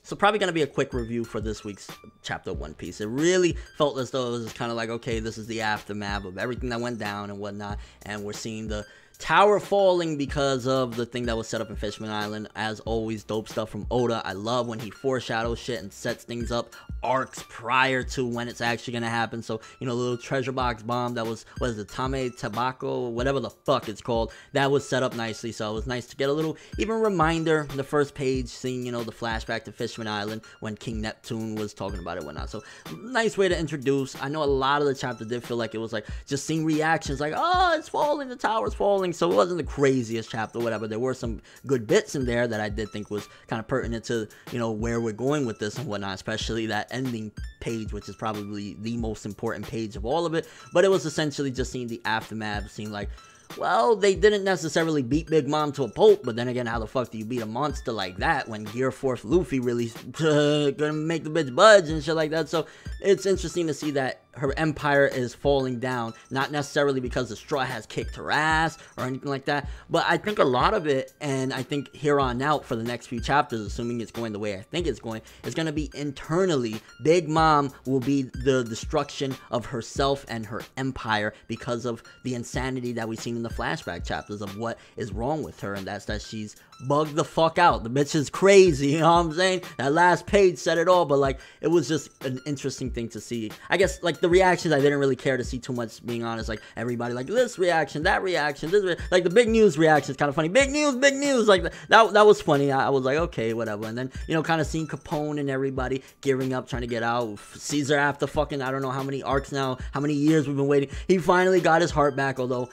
So probably going to be a quick review for this week's chapter of One Piece. It really felt as though it was kind of like, okay, this is the aftermath of everything that went down and whatnot, and we're seeing the tower falling because of the thing that was set up in Fishman Island. As always, dope stuff from Oda. I love when he foreshadows shit and sets things up arcs prior to when it's actually gonna happen. So, you know, the little treasure box bomb that was, what is it, Tame Tabako, whatever the fuck it's called, that was set up nicely. So it was nice to get a little even reminder in the first page, seeing, you know, the flashback to Fishman Island when King Neptune was talking about it and whatnot. So nice way to introduce. I know a lot of the chapter did feel like it was like just seeing reactions like, oh, it's falling, the tower's falling. So it wasn't the craziest chapter, whatever. There were some good bits in there that I did think was kind of pertinent to, you know, where we're going with this and whatnot, especially that ending page, which is probably the most important page of all of it. But it was essentially just seeing the aftermath, seeing like, well, they didn't necessarily beat Big Mom to a pulp, but then again, how the fuck do you beat a monster like that when Gear 4th Luffy really gonna make the bitch budge and shit like that? So it's interesting to see that her empire is falling down, not necessarily because the Straw has kicked her ass or anything like that, but I think a lot of it, and I think here on out for the next few chapters, assuming it's going the way I think it's going to be internally. Big Mom will be the destruction of herself and her empire because of the insanity that we've seen in the flashback chapters of what is wrong with her, and that's that she's bugged the fuck out. The bitch is crazy, you know what I'm saying? That last page said it all, but like, it was just an interesting thing to see. I guess, like, the reactions I didn't really care to see too much, being honest. Like, everybody like, this reaction, that reaction, like the big news reaction is kind of funny. Big news, like, that was funny. I was like, okay, whatever. And then, you know, kind of seeing Capone and everybody gearing up, trying to get out. Caesar, after fucking, I don't know how many arcs now, how many years we've been waiting, he finally got his heart back, although,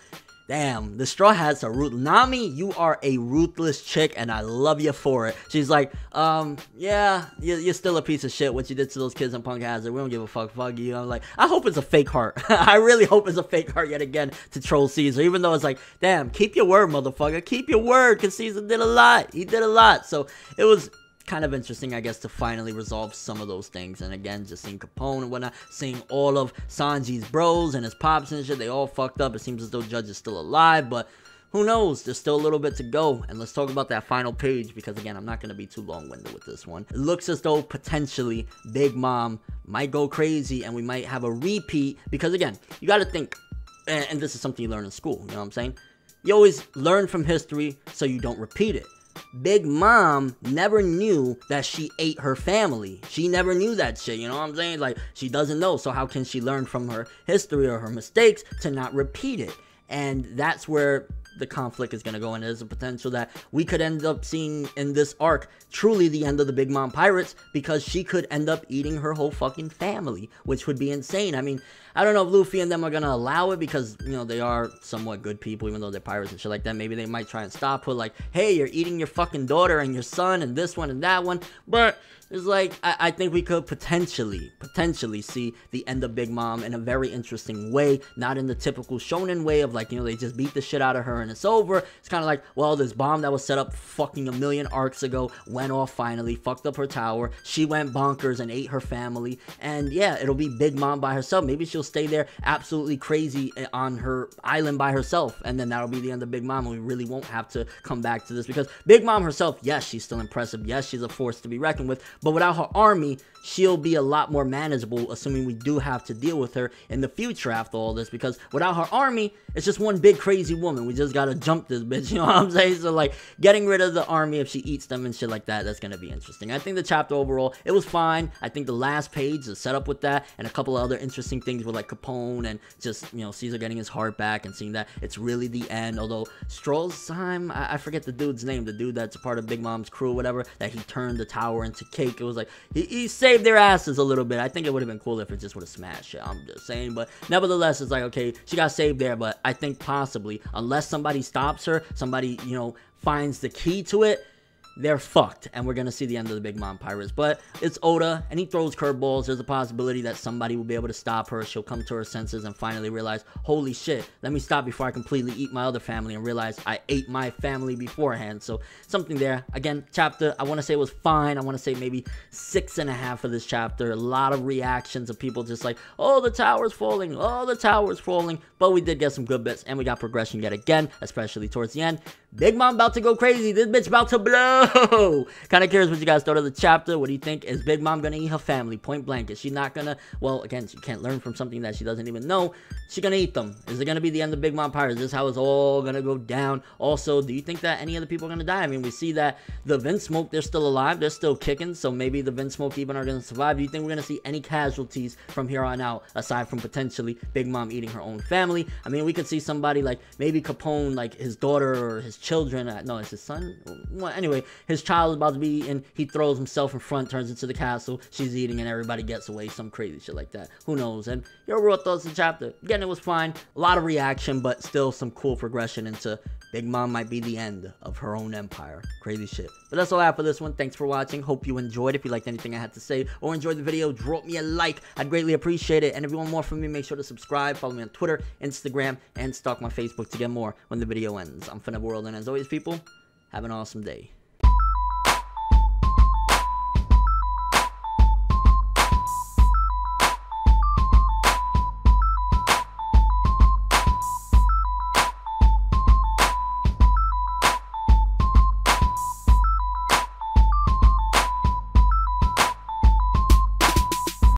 damn, the Straw Hats are ruthless. Nami, you are a ruthless chick, and I love you for it. She's like, yeah, you're still a piece of shit, what you did to those kids in Punk Hazard. We don't give a fuck you. I'm like, I hope it's a fake heart. I really hope it's a fake heart yet again to troll Caesar, even though it's like, damn, keep your word, motherfucker. Keep your word, because Caesar did a lot. He did a lot. So it was kind of interesting, I guess, to finally resolve some of those things. And again, just seeing Capone and whatnot, seeing all of Sanji's bros and his pops and shit, they all fucked up. It seems as though Judge is still alive, but who knows? There's still a little bit to go. And let's talk about that final page, because again, I'm not going to be too long-winded with this one. It looks as though potentially Big Mom might go crazy and we might have a repeat, because again, you got to think, and this is something you learn in school, you know what I'm saying? You always learn from history so you don't repeat it. Big Mom never knew that she ate her family. She never knew that shit, you know what I'm saying? Like, she doesn't know, so how can she learn from her history or her mistakes to not repeat it? And that's where the conflict is going to go, and there's a potential that we could end up seeing in this arc truly the end of the Big Mom Pirates, because she could end up eating her whole fucking family, which would be insane. I mean, I don't know if Luffy and them are going to allow it, because, you know, they are somewhat good people, even though they're pirates and shit like that. Maybe they might try and stop her, like, hey, you're eating your fucking daughter and your son and this one and that one. But it's like, I think we could potentially see the end of Big Mom in a very interesting way, not in the typical shonen way of like, you know, they just beat the shit out of her and it's over. It's kind of like, well, this bomb that was set up fucking a million arcs ago went off finally, fucked up her tower, she went bonkers and ate her family, and yeah, it'll be Big Mom by herself. Maybe she'll stay there absolutely crazy on her island by herself, and then that'll be the end of Big Mom, and we really won't have to come back to this, because Big Mom herself, yes, she's still impressive, yes, she's a force to be reckoned with, but without her army, she'll be a lot more manageable, assuming we do have to deal with her in the future after all this, because without her army, it's just one big crazy woman. We just gotta jump this bitch, you know what I'm saying? So like, getting rid of the army if she eats them and shit like that, that's gonna be interesting. I think the chapter overall, it was fine. I think the last page, the setup with that, and a couple of other interesting things with like Capone and just, you know, Caesar getting his heart back and seeing that it's really the end, although Stroll's time, I forget the dude's name, the dude that's a part of Big Mom's crew or whatever, that he turned the tower into cake. It was like, he saved their asses a little bit. I think it would have been cool if it just would have smashed it, I'm just saying, but nevertheless, it's like, okay, she got saved there, but I think possibly, unless somebody stops her, somebody, you know, finds the key to it, they're fucked, and we're gonna see the end of the Big Mom Pirates. But it's Oda, and he throws curveballs. There's a possibility that somebody will be able to stop her. She'll come to her senses and finally realize, holy shit, let me stop before I completely eat my other family, and realize I ate my family beforehand. So something there. Again, chapter, I want to say it was fine. I want to say maybe 6.5 for this chapter. A lot of reactions of people just like, oh, the tower's falling, oh, the tower's falling. But we did get some good bits, and we got progression yet again, especially towards the end. Big Mom about to go crazy. This bitch about to blow. So, kind of curious what you guys thought of the chapter. What do you think? Is Big Mom gonna eat her family point blank? Is she not gonna? Well, again, she can't learn from something that she doesn't even know. She gonna eat them? Is it gonna be the end of Big Mom Pirates? Is this how it's all gonna go down? Also, do you think that any of the people are gonna die? I mean, we see that the Vinsmoke, they're still alive, they're still kicking, so maybe the Vinsmoke even are gonna survive. Do you think we're gonna see any casualties from here on out, aside from potentially Big Mom eating her own family? I mean, we could see somebody like maybe Capone, like his daughter or his children. No, it's his son. Well, anyway, his child is about to be eaten. He throws himself in front, turns into the castle. She's eating, and everybody gets away. Some crazy shit like that. Who knows? And your real thoughts on the chapter? Again, it was fine. A lot of reaction, but still some cool progression into Big Mom might be the end of her own empire. Crazy shit. But that's all I have for this one. Thanks for watching. Hope you enjoyed. If you liked anything I had to say or enjoyed the video, drop me a like. I'd greatly appreciate it. And if you want more from me, make sure to subscribe. Follow me on Twitter, Instagram, and stalk my Facebook to get more when the video ends. I'm ForneverWorld, and as always, people, have an awesome day.